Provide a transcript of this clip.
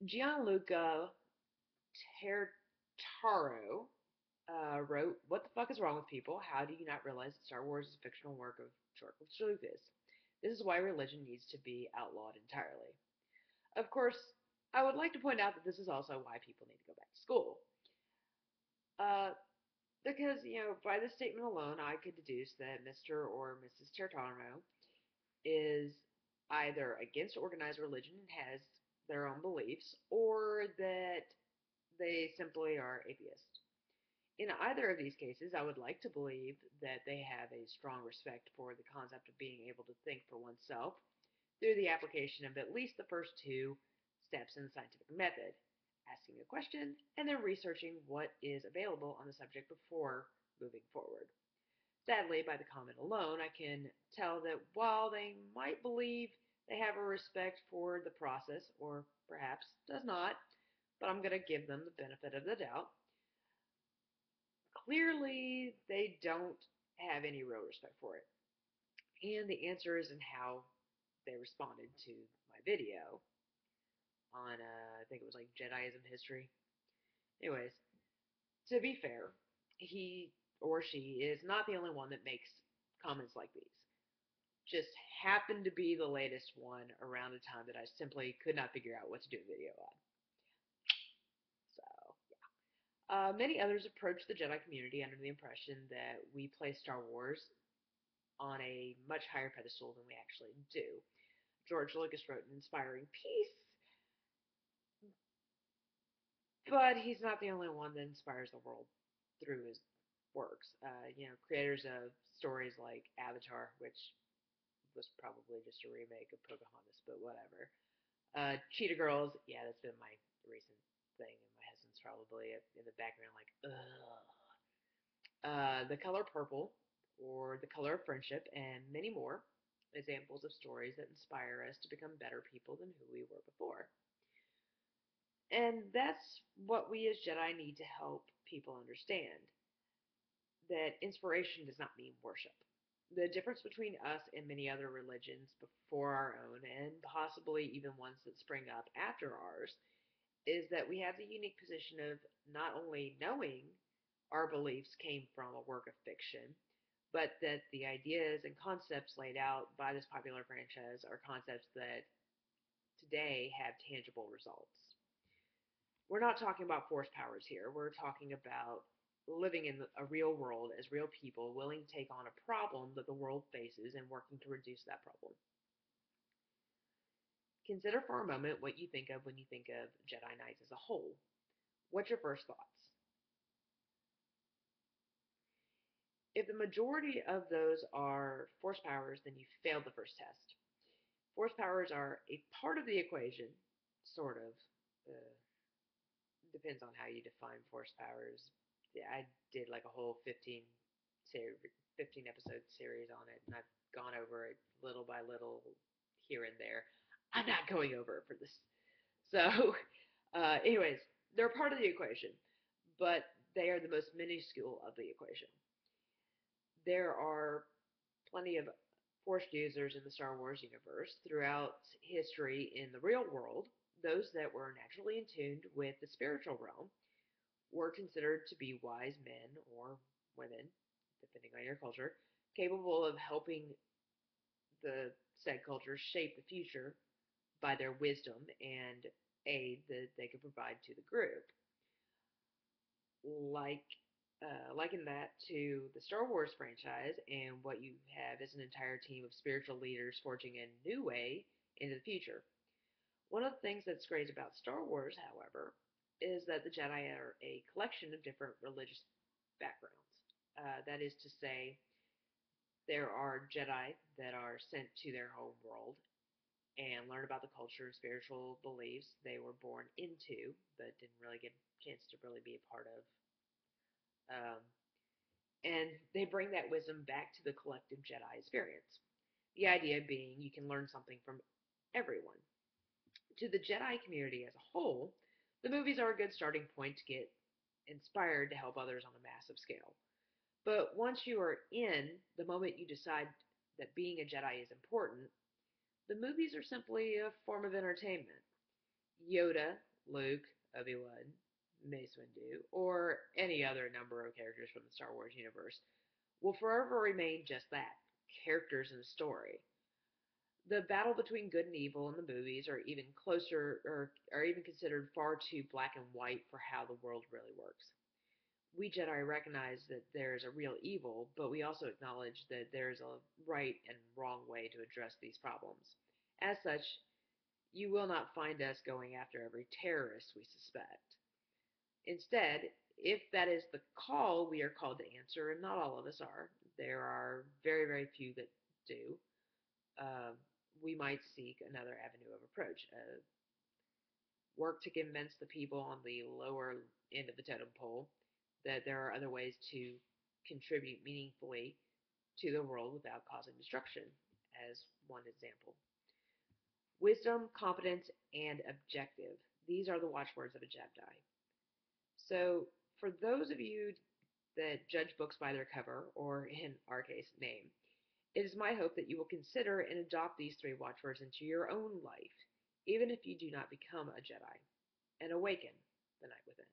Gianluca Tertaro wrote, "What the fuck is wrong with people? How do you not realize that Star Wars is a fictional work of George Lucas? This is why religion needs to be outlawed entirely." Of course, I would like to point out that this is also why people need to go back to school. Uh, because, by this statement alone, I could deduce that Mr. or Mrs. Tertano is either against organized religion and has their own beliefs, or that they simply are atheists. In either of these cases, I would like to believe that they have a strong respect for the concept of being able to think for oneself through the application of at least the first two steps in the scientific method: asking a question and then researching what is available on the subject before moving forward. Sadly, by the comment alone, I can tell that while they might believe they have a respect for the process, or perhaps does not, but I'm going to give them the benefit of the doubt, clearly they don't have any real respect for it. And the answer is in how they responded to my video on, I think it was like Jediism history. Anyways, to be fair, he or she is not the only one that makes comments like these. Just happened to be the latest one around a time that I simply could not figure out what to do a video on. So, many others approach the Jedi community under the impression that we place Star Wars on a much higher pedestal than we actually do. George Lucas wrote an inspiring piece, but he's not the only one that inspires the world through his works. Creators of stories like Avatar, which was probably just a remake of Pocahontas, but whatever. Cheetah Girls, yeah, that's been my recent thing, and my husband's probably in the background like, ugh. The Color Purple, or The Color of Friendship, and many more examples of stories that inspire us to become better people than who we were before. And that's what we as Jedi need to help people understand, that inspiration does not mean worship. The difference between us and many other religions before our own, and possibly even ones that spring up after ours, is that we have the unique position of not only knowing our beliefs came from a work of fiction, but that the ideas and concepts laid out by this popular franchise are concepts that today have tangible results. We're not talking about force powers here. We're talking about living in a real world as real people willing to take on a problem that the world faces and working to reduce that problem. Consider for a moment what you think of when you think of Jedi Knights as a whole. What's your first thoughts? If the majority of those are force powers, then you failed the first test. Force powers are a part of the equation, sort of. Uh, Depends on how you define force powers. Yeah, I did like a whole 15 episode series on it, and I've gone over it little by little here and there. I'm not going over it for this. So, anyways, they're part of the equation, but they are the most minuscule of the equation. There are plenty of Force users in the Star Wars universe throughout history in the real world. Those that were naturally in tune with the spiritual realm were considered to be wise men or women, depending on your culture, capable of helping the said culture shape the future by their wisdom and aid that they could provide to the group. Like liken that to the Star Wars franchise, and what you have is an entire team of spiritual leaders forging a new way into the future. One of the things that's great about Star Wars, however, is that the Jedi are a collection of different religious backgrounds. That is to say, there are Jedi that are sent to their home world and learn about the culture and spiritual beliefs they were born into, but didn't really get a chance to really be a part of. Um, and they bring that wisdom back to the collective Jedi experience. The idea being you can learn something from everyone. To the Jedi community as a whole, the movies are a good starting point to get inspired to help others on a massive scale. But once you are in, the moment you decide that being a Jedi is important, the movies are simply a form of entertainment. Yoda Luke, Obi-Wan, Mace Windu, or any other number of characters from the Star Wars universe will forever remain just that, characters in a story. The battle between good and evil in the movies are even closer or are even considered far too black and white for how the world really works. We Jedi recognize that there's a real evil, but we also acknowledge that there's a right and wrong way to address these problems. As such, you will not find us going after every terrorist we suspect. Instead, if that is the call we are called to answer, and not all of us are, there are very, very few that do, um, we might seek another avenue of approach. Work to convince the people on the lower end of the totem pole that there are other ways to contribute meaningfully to the world without causing destruction, as one example. Wisdom, competence, and objective. These are the watchwords of a Jedi. So, for those of you that judge books by their cover, or in our case, name, it is my hope that you will consider and adopt these three watchwords into your own life, even if you do not become a Jedi, and awaken the night within.